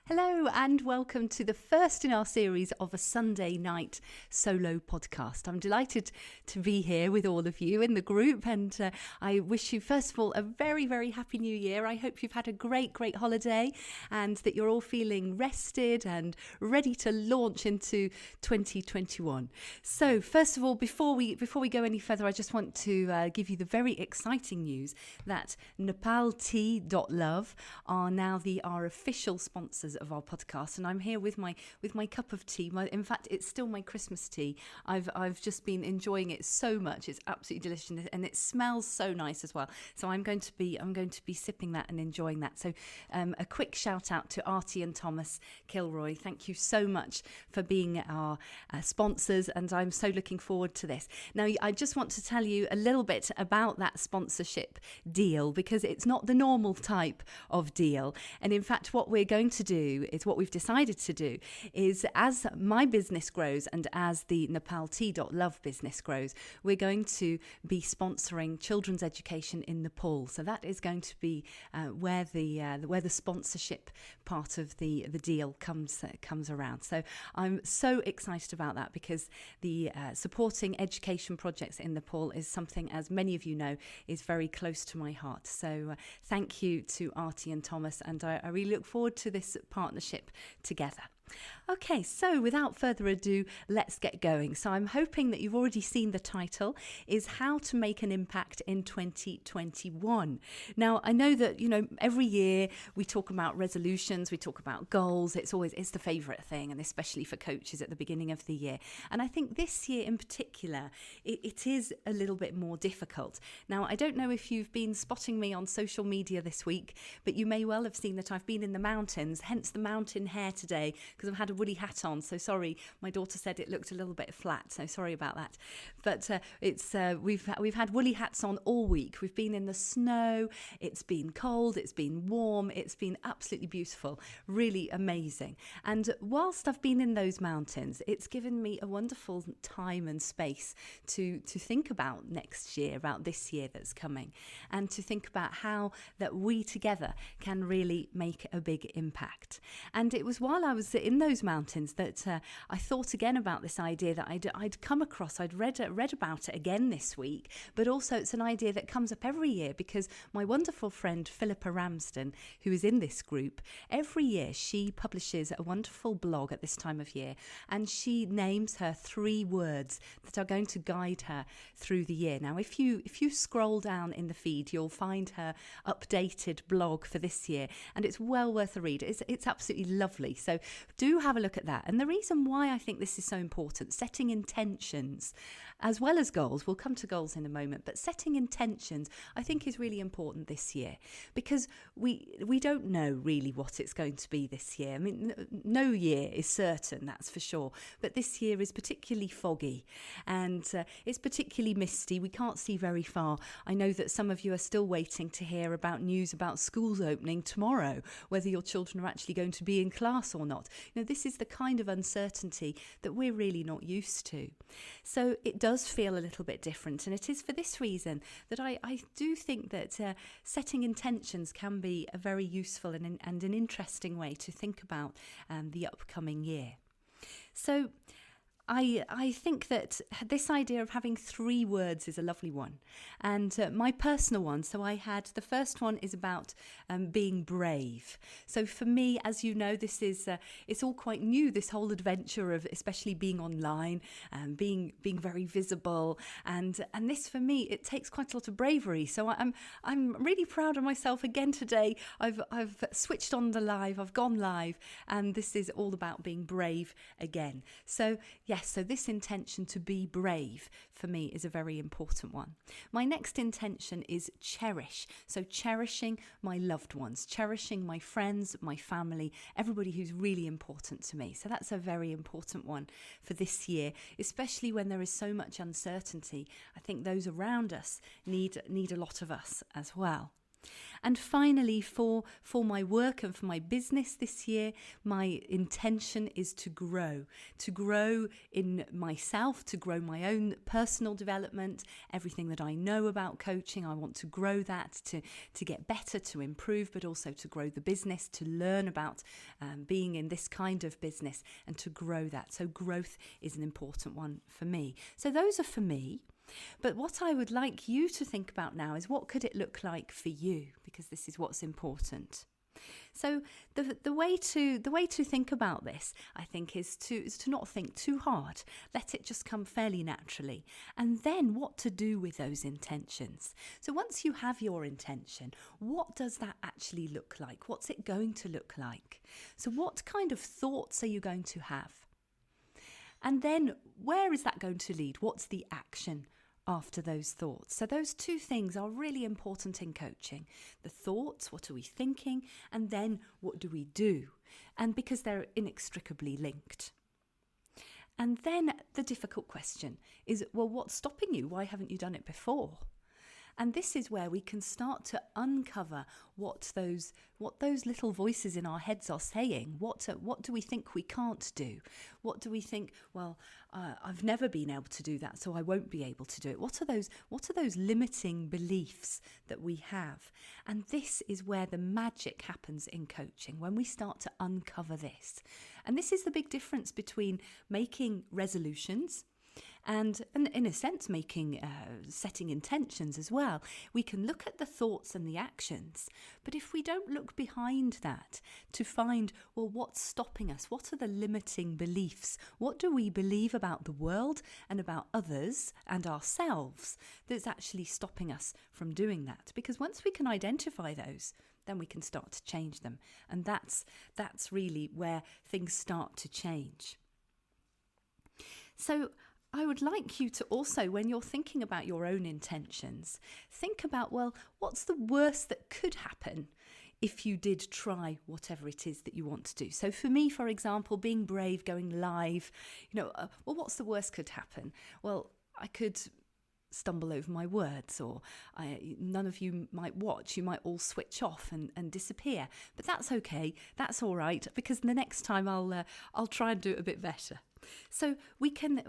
Hello and welcome to the first in our series of a Sunday night solo podcast. I'm delighted to be here with all of you in the group, and I wish you first of all a very, very happy new year. I hope you've had a great holiday and that you're all feeling rested and ready to launch into 2021. So first of all, before we go any further, I just want to give you the very exciting news that nepaltea.love are now our official sponsors of our podcast, and I'm here with my cup of tea. In fact, it's still my Christmas tea. I've just been enjoying it so much. It's absolutely delicious, and it smells so nice as well. So I'm going to be sipping that and enjoying that. So a quick shout out to Artie and Thomas Kilroy. Thank you so much for being our sponsors, and I'm so looking forward to this. Now, I just want to tell you a little bit about that sponsorship deal, because it's not the normal type of deal. And in fact, what we're going to do is what we've decided to do is, as my business grows and as the nepaltea.love business grows, we're going to be sponsoring children's education in Nepal. So that is going to be where the sponsorship part of the deal comes around. So I'm so excited about that, because the supporting education projects in Nepal is something, as many of you know, is very close to my heart. So thank you to Artie and Thomas, and I really look forward to this partnership together. Okay, so without further ado, let's get going. So I'm hoping that you've already seen the title, is How to Make an Impact in 2021. Now, I know that, every year we talk about resolutions, we talk about goals. It's the favourite thing, and especially for coaches at the beginning of the year. And I think this year in particular, it is a little bit more difficult. Now, I don't know if you've been spotting me on social media this week, but you may well have seen that I've been in the mountains, hence the mountain hair today, because I've had a woolly hat on. So sorry, my daughter said it looked a little bit flat, so sorry about that. But we've had woolly hats on all week. We've been in the snow. It's been cold. It's been warm. It's been absolutely beautiful, really amazing. And whilst I've been in those mountains, it's given me a wonderful time and space to think about next year, about this year that's coming, and to think about how that we together can really make a big impact. And it was while I was in those mountains that I thought again about this idea that I'd come across. I'd read about it again this week, but also it's an idea that comes up every year, because my wonderful friend Philippa Ramsden, who is in this group, every year she publishes a wonderful blog at this time of year, and she names her 3 words that are going to guide her through the year. Now, if you scroll down in the feed, you'll find her updated blog for this year, and it's well worth a read. It's absolutely lovely. So do have a look at that. And the reason why I think this is so important, setting intentions as well as goals, we'll come to goals in a moment, but setting intentions I think is really important this year, because we don't know really what it's going to be this year. I mean, no year is certain, that's for sure, but this year is particularly foggy, and it's particularly misty. We can't see very far. I know that some of you are still waiting to hear about news about schools opening tomorrow, whether your children are actually going to be in class or not. This is the kind of uncertainty that we're really not used to. So it does feel a little bit different, and it is for this reason that I do think that setting intentions can be a very useful and an interesting way to think about the upcoming year. So I think that this idea of having 3 words is a lovely one. And my personal one, so the first one is about being brave. So for me, as you know, this is, it's all quite new, this whole adventure of especially being online and being very visible. And this for me, it takes quite a lot of bravery. So I'm really proud of myself again today. I've switched on the live, I've gone live, and this is all about being brave again. So yes, so this intention to be brave for me is a very important one. My next intention is cherish. So cherishing my loved ones, cherishing my friends, my family, everybody who's really important to me. So that's a very important one for this year, especially when there is so much uncertainty. I think those around us need a lot of us as well. And finally, for my work and for my business this year, my intention is to grow in myself, to grow my own personal development, everything that I know about coaching. I want to grow that, to get better, to improve, but also to grow the business, to learn about being in this kind of business and to grow that. So growth is an important one for me. So those are for me. But what I would like you to think about now is, what could it look like for you? Because this is what's important. So the way to think about this, I think, is to not think too hard. Let it just come fairly naturally. And then what to do with those intentions. So once you have your intention, what does that actually look like? What's it going to look like? So what kind of thoughts are you going to have? And then where is that going to lead? What's the action after those thoughts? So those two things are really important in coaching. The thoughts, what are we thinking? And then what do we do? And because they're inextricably linked. And then the difficult question is, well, what's stopping you? Why haven't you done it before? And this is where we can start to uncover what those little voices in our heads are saying. What do we think we can't do? What do we think? Well, I've never been able to do that, so I won't be able to do it. What are those limiting beliefs that we have? And this is where the magic happens in coaching, when we start to uncover this. And this is the big difference between making resolutions and in a sense setting intentions as well. We can look at the thoughts and the actions, but if we don't look behind that to find, well, what's stopping us? What are the limiting beliefs? What do we believe about the world and about others and ourselves that's actually stopping us from doing that? Because once we can identify those, then we can start to change them. And that's really where things start to change. So I would like you to also, when you're thinking about your own intentions, think about, well, what's the worst that could happen if you did try whatever it is that you want to do? So for me, for example, being brave, going live, well, what's the worst could happen? Well, I could stumble over my words, or none of you might watch. You might all switch off and disappear. But that's okay. That's all right, because the next time I'll try and do it a bit better. So we can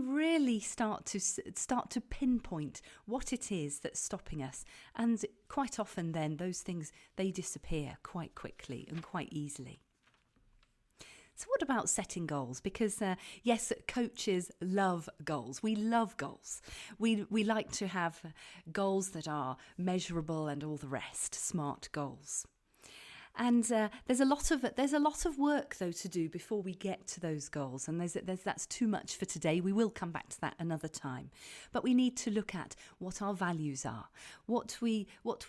really start to pinpoint what it is that's stopping us, and quite often then those things, they disappear quite quickly and quite easily. So what about setting goals? Because yes, coaches love goals. We love goals. We like to have goals that are measurable and all the rest, SMART goals. And there's a lot of work though to do before we get to those goals, and that's too much for today. We will come back to that another time. But we need to look at what our values are, what we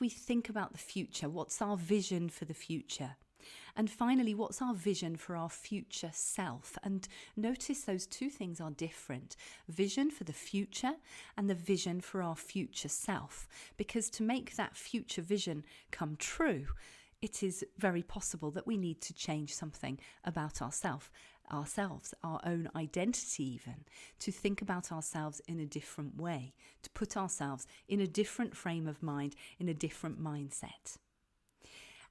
think about the future, what's our vision for the future. And finally, what's our vision for our future self? And notice those two things are different. Vision for the future and the vision for our future self. Because to make that future vision come true, it is very possible that we need to change something about ourselves, our own identity even, to think about ourselves in a different way, to put ourselves in a different frame of mind, in a different mindset.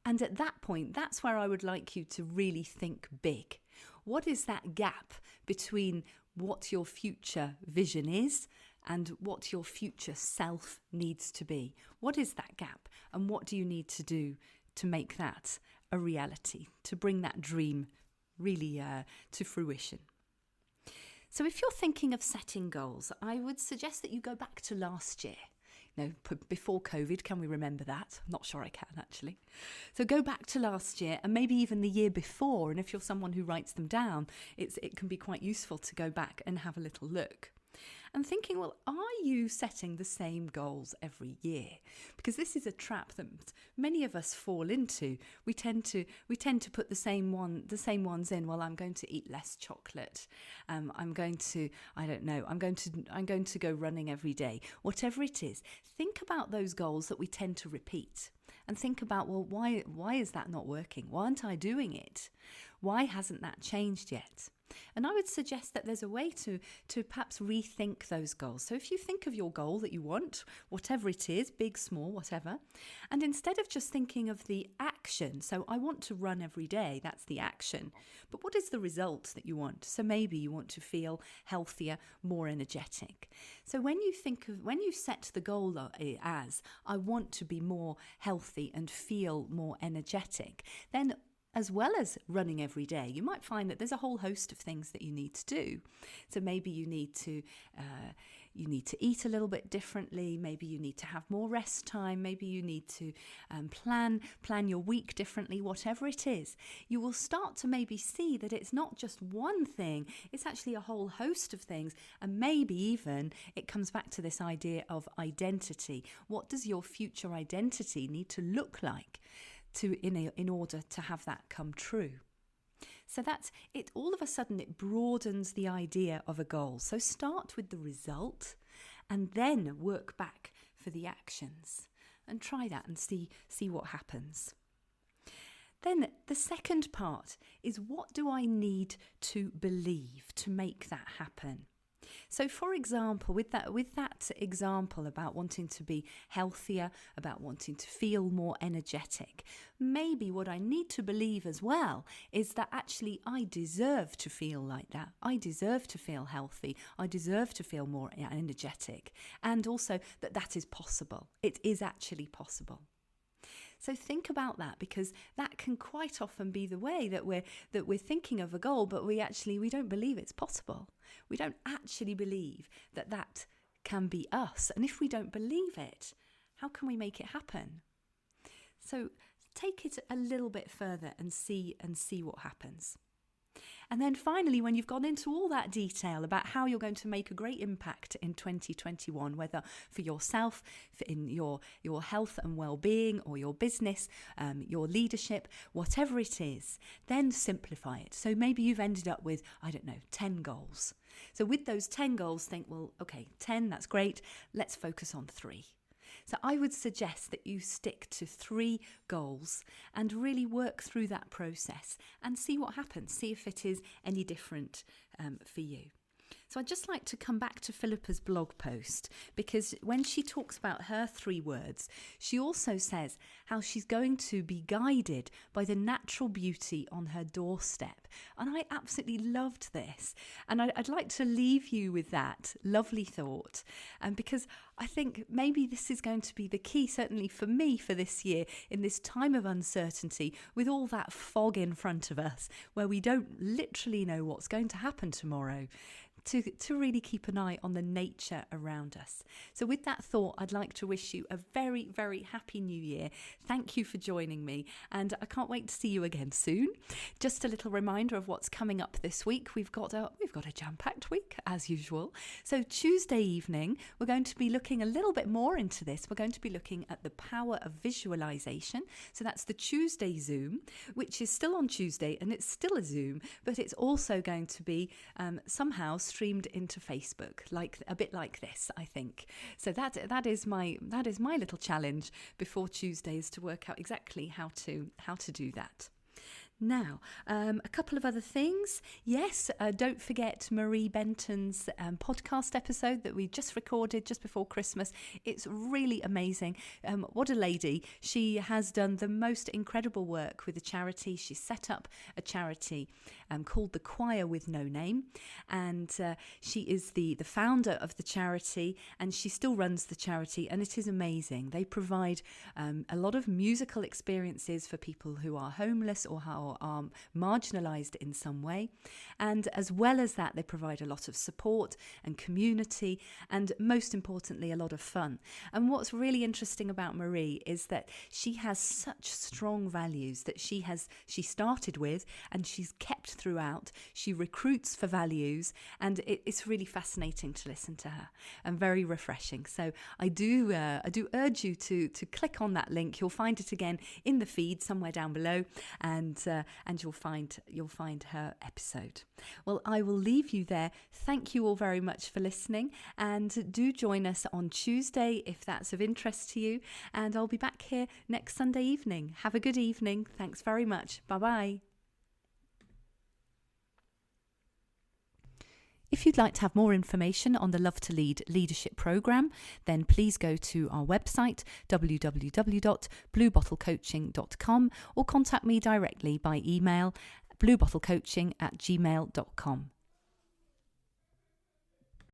And at that point, that's where I would like you to really think big. What is that gap between what your future vision is and what your future self needs to be? What is that gap, and what do you need to do to make that a reality, to bring that dream really to fruition? So if you're thinking of setting goals, I would suggest that you go back to last year. Before COVID, can we remember that? I'm not sure I can, actually. So go back to last year, and maybe even the year before. And if you're someone who writes them down, it can be quite useful to go back and have a little look. And thinking, well, are you setting the same goals every year? Because this is a trap that many of us fall into. We tend to put the same ones in. Well, I'm going to eat less chocolate. I'm going to go running every day. Whatever it is, think about those goals that we tend to repeat, and think about, well, why is that not working? Why aren't I doing it? Why hasn't that changed yet? And I would suggest that there's a way to perhaps rethink those goals. So if you think of your goal that you want, whatever it is, big, small, whatever, and instead of just thinking of the action, so I want to run every day, that's the action, but what is the result that you want? So maybe you want to feel healthier, more energetic. So when you set the goal as, I want to be more healthy and feel more energetic, then as well as running every day, you might find that there's a whole host of things that you need to do. So maybe you need to eat a little bit differently. Maybe you need to have more rest time. Maybe you need to plan your week differently. Whatever it is, you will start to maybe see that it's not just one thing. It's actually a whole host of things. And maybe even it comes back to this idea of identity. What does your future identity need to look like in order to have that come true? So that's it. All of a sudden, it broadens the idea of a goal. So start with the result and then work back for the actions, and try that and see what happens. Then the second part is, what do I need to believe to make that happen? So, for example, with that example about wanting to be healthier, about wanting to feel more energetic, maybe what I need to believe as well is that actually I deserve to feel like that. I deserve to feel healthy. I deserve to feel more energetic. And also that is possible. It is actually possible. So think about that, because that can quite often be the way that we're thinking of a goal, but we don't believe it's possible. We don't actually believe that can be us. And if we don't believe it, how can we make it happen? So take it a little bit further and see what happens. And then finally, when you've gone into all that detail about how you're going to make a great impact in 2021, whether for yourself, in your health and well-being, or your business, your leadership, whatever it is, then simplify it. So maybe you've ended up with, 10 goals. So with those 10 goals, think, well, okay, 10, that's great. Let's focus on 3. So I would suggest that you stick to 3 goals and really work through that process and see what happens. See if it is any different for you. So I'd just like to come back to Philippa's blog post, because when she talks about her 3 words, she also says how she's going to be guided by the natural beauty on her doorstep. And I absolutely loved this. And I'd like to leave you with that lovely thought, because I think maybe this is going to be the key, certainly for me, for this year, in this time of uncertainty, with all that fog in front of us, where we don't literally know what's going to happen tomorrow. To really keep an eye on the nature around us. So with that thought, I'd like to wish you a very, very happy new year. Thank you for joining me, and I can't wait to see you again soon. Just a little reminder of what's coming up this week. We've got a jam-packed week, as usual. So Tuesday evening, we're going to be looking a little bit more into this. We're going to be looking at the power of visualization. So that's the Tuesday Zoom, which is still on Tuesday, and it's still a Zoom, but it's also going to be somehow streamed into Facebook, a bit like this, I think. So that is my little challenge before Tuesday, is to work out exactly how to do that. Now, a couple of other things. Yes, don't forget Marie Benton's podcast episode that we just recorded just before Christmas. It's really amazing. What a lady. She has done the most incredible work with a charity. She set up a charity called the Choir with No Name, and she is the founder of the charity, and she still runs the charity, and it is amazing. They provide a lot of musical experiences for people who are homeless or are marginalised in some way, and as well as that, they provide a lot of support and community, and most importantly, a lot of fun. And what's really interesting about Marie is that she has such strong values that she started with, and she's kept throughout. She recruits for values, and it's really fascinating to listen to her and very refreshing. So I do urge you to click on that link. You'll find it again in the feed somewhere down below, and you'll find her episode. Well, I will leave you there. Thank you all very much for listening, and do join us on Tuesday if that's of interest to you, and I'll be back here next Sunday evening. Have a good evening. Thanks very much. Bye-bye. If you'd like to have more information on the Love to Lead leadership programme, then please go to our website, www.bluebottlecoaching.com, or contact me directly by email, bluebottlecoaching@gmail.com.